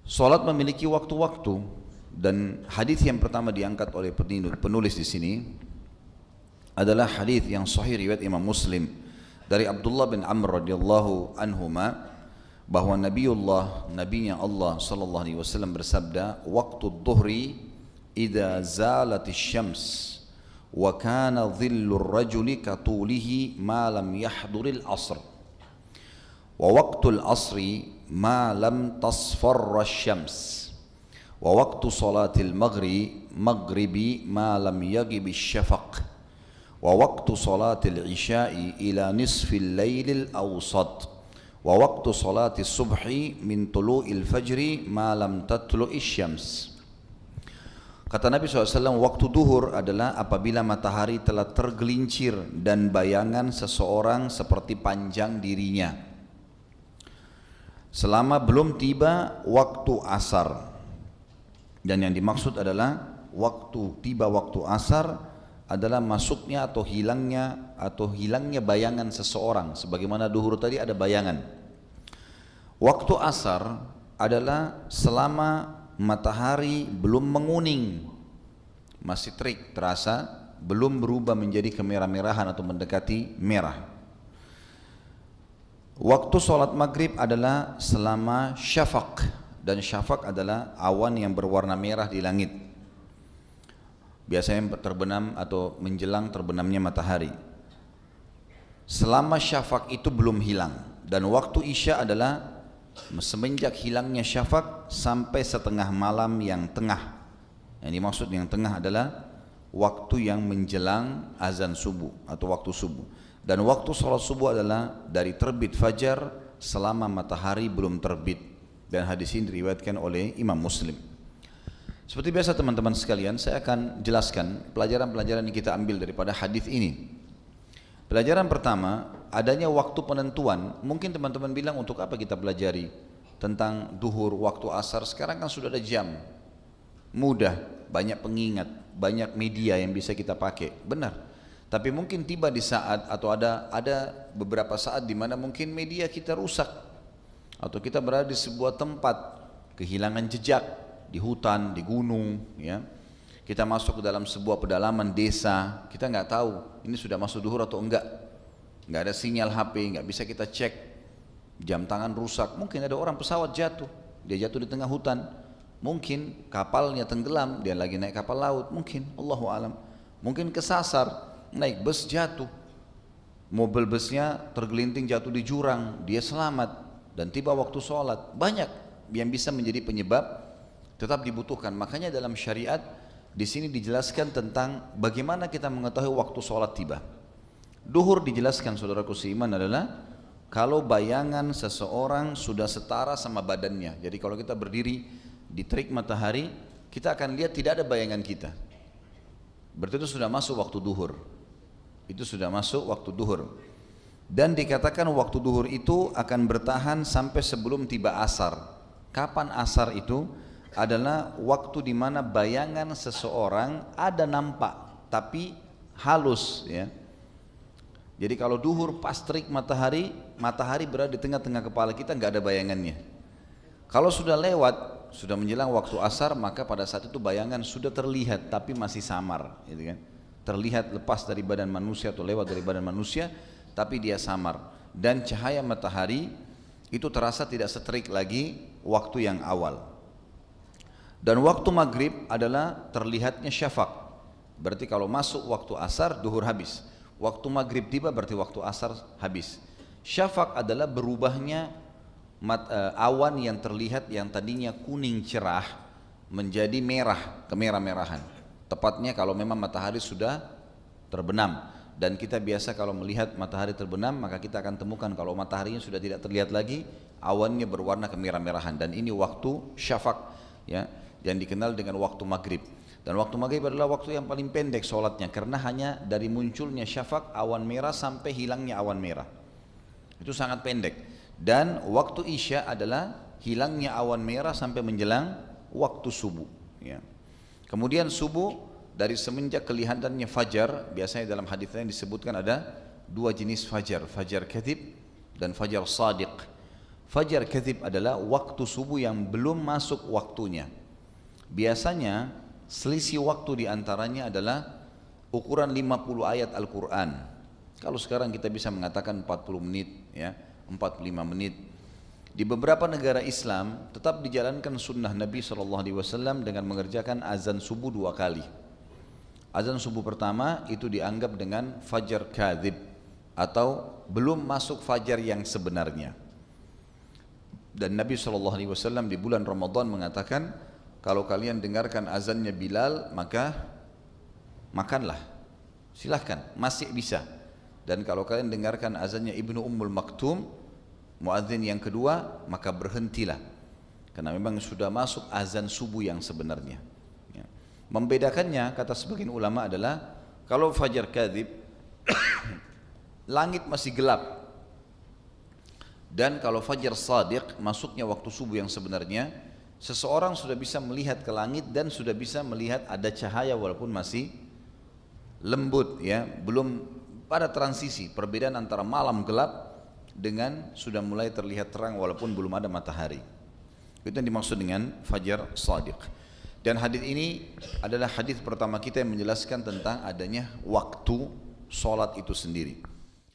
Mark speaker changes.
Speaker 1: Salat memiliki waktu-waktu, dan hadis yang pertama diangkat oleh penulis di sini adalah hadis yang sahih riwayat Imam Muslim dari Abdullah bin Amr radhiyallahu anhuma, bahwa nabinya Allah sallallahu alaihi wasallam bersabda, "Waktu dhuhri idza zalatis syams wa kana dhillur rajuli katulihi ma lam yahduril asr wa waqtul asri ma lam tasfarra syams wa waqtu salatil maghribi ma lam yaghib syafaq wa waqtu salatil isya'i ila nisfil lailil awsat wa waqtu salatis subhi min tulu'il fajri ma lam tatlu'is syams." Kata Nabi SAW, waktu duhur adalah apabila matahari telah tergelincir dan bayangan seseorang seperti panjang dirinya, selama belum tiba waktu asar. Dan yang dimaksud adalah tiba waktu asar adalah masuknya atau hilangnya bayangan seseorang, sebagaimana duhur tadi ada bayangan. Waktu asar adalah selama matahari belum menguning, masih terik terasa, belum berubah menjadi kemerah-merahan atau mendekati merah. Waktu sholat maghrib adalah selama syafaq, dan syafaq adalah awan yang berwarna merah di langit, biasanya terbenam atau menjelang terbenamnya matahari. Selama syafaq itu belum hilang. Dan waktu isya adalah semenjak hilangnya syafaq sampai setengah malam yang tengah. Yang dimaksud yang tengah adalah waktu yang menjelang azan subuh atau waktu subuh. Dan waktu sholat subuh adalah dari terbit fajar selama matahari belum terbit. Dan hadis ini diriwayatkan oleh Imam Muslim. Seperti biasa teman-teman sekalian, saya akan jelaskan pelajaran-pelajaran yang kita ambil daripada hadis ini. Pelajaran pertama, adanya waktu penentuan. Mungkin teman-teman bilang, untuk apa kita pelajari tentang duhur, waktu asar? Sekarang kan sudah ada jam, mudah, banyak pengingat, banyak media yang bisa kita pakai. Benar. Tapi mungkin tiba di saat atau ada beberapa saat di mana mungkin media kita rusak, atau kita berada di sebuah tempat kehilangan jejak di hutan, di gunung, ya. Kita masuk ke dalam sebuah pedalaman desa, kita nggak tahu ini sudah masuk duhur atau enggak. Nggak ada sinyal HP, nggak bisa kita cek. Jam tangan rusak, mungkin ada orang pesawat jatuh, dia jatuh di tengah hutan. Mungkin kapalnya tenggelam, dia lagi naik kapal laut, mungkin, Allahu alam. Mungkin kesasar, naik bus jatuh, mobil busnya tergelinting jatuh di jurang, dia selamat dan tiba waktu sholat. Banyak yang bisa menjadi penyebab, tetap dibutuhkan. Makanya dalam syariat di sini dijelaskan tentang bagaimana kita mengetahui waktu sholat tiba. Duhur dijelaskan, saudaraku seiman, adalah kalau bayangan seseorang sudah setara sama badannya. Jadi kalau kita berdiri di terik matahari, kita akan lihat tidak ada bayangan kita. Berarti itu sudah masuk waktu duhur. Itu sudah masuk waktu duhur. Dan dikatakan waktu duhur itu akan bertahan sampai sebelum tiba asar. Kapan asar itu? Adalah waktu di mana bayangan seseorang ada nampak tapi halus, ya. Jadi kalau duhur pas terik matahari berada di tengah-tengah kepala kita, nggak ada bayangannya. Kalau sudah lewat, sudah menjelang waktu asar, maka pada saat itu bayangan sudah terlihat tapi masih samar, gitu kan. Terlihat lepas dari badan manusia atau lewat dari badan manusia, tapi dia samar. Dan cahaya matahari itu terasa tidak seterik lagi waktu yang awal. Dan waktu maghrib adalah terlihatnya syafaq. Berarti kalau masuk waktu asar, duhur habis. Waktu maghrib tiba berarti waktu asar habis. Syafaq adalah berubahnya awan yang terlihat yang tadinya kuning cerah menjadi merah, kemerah-merahan. Tepatnya kalau memang matahari sudah terbenam. Dan kita biasa kalau melihat matahari terbenam, maka kita akan temukan kalau mataharinya sudah tidak terlihat lagi, awannya berwarna kemerah-merahan. Dan ini waktu syafaq, ya, yang dikenal dengan waktu maghrib. Dan waktu maghrib adalah waktu yang paling pendek sholatnya, karena hanya dari munculnya syafaq, awan merah, sampai hilangnya awan merah. Itu sangat pendek. Dan waktu isya adalah hilangnya awan merah sampai menjelang waktu subuh, ya. Kemudian subuh, dari semenjak kelihatannya fajar, biasanya dalam hadis yang disebutkan ada dua jenis fajar, fajar kadhib dan fajar sadiq. Fajar kadhib adalah waktu subuh yang belum masuk waktunya. Biasanya selisih waktu diantaranya adalah ukuran 50 ayat Al-Quran. Kalau sekarang kita bisa mengatakan 40 menit, ya, 45 menit. Di beberapa negara Islam tetap dijalankan sunnah Nabi SAW dengan mengerjakan azan subuh 2 kali. Azan subuh pertama itu dianggap dengan fajar kadhib atau belum masuk fajar yang sebenarnya. Dan Nabi SAW di bulan Ramadan mengatakan, kalau kalian dengarkan azannya Bilal maka makanlah, silahkan, masih bisa. Dan kalau kalian dengarkan azannya Ibnu Ummul Maktum, muadzin yang kedua, maka berhentilah, karena memang sudah masuk azan subuh yang sebenarnya. Ya. Membedakannya kata sebagian ulama adalah kalau fajar kadhib langit masih gelap, dan kalau fajar shadiq masuknya waktu subuh yang sebenarnya, seseorang sudah bisa melihat ke langit dan sudah bisa melihat ada cahaya walaupun masih lembut, ya, belum pada transisi perbedaan antara malam gelap dengan sudah mulai terlihat terang walaupun belum ada matahari. Itu yang dimaksud dengan fajar shadiq. Dan hadis ini adalah hadis pertama kita yang menjelaskan tentang adanya waktu sholat itu sendiri.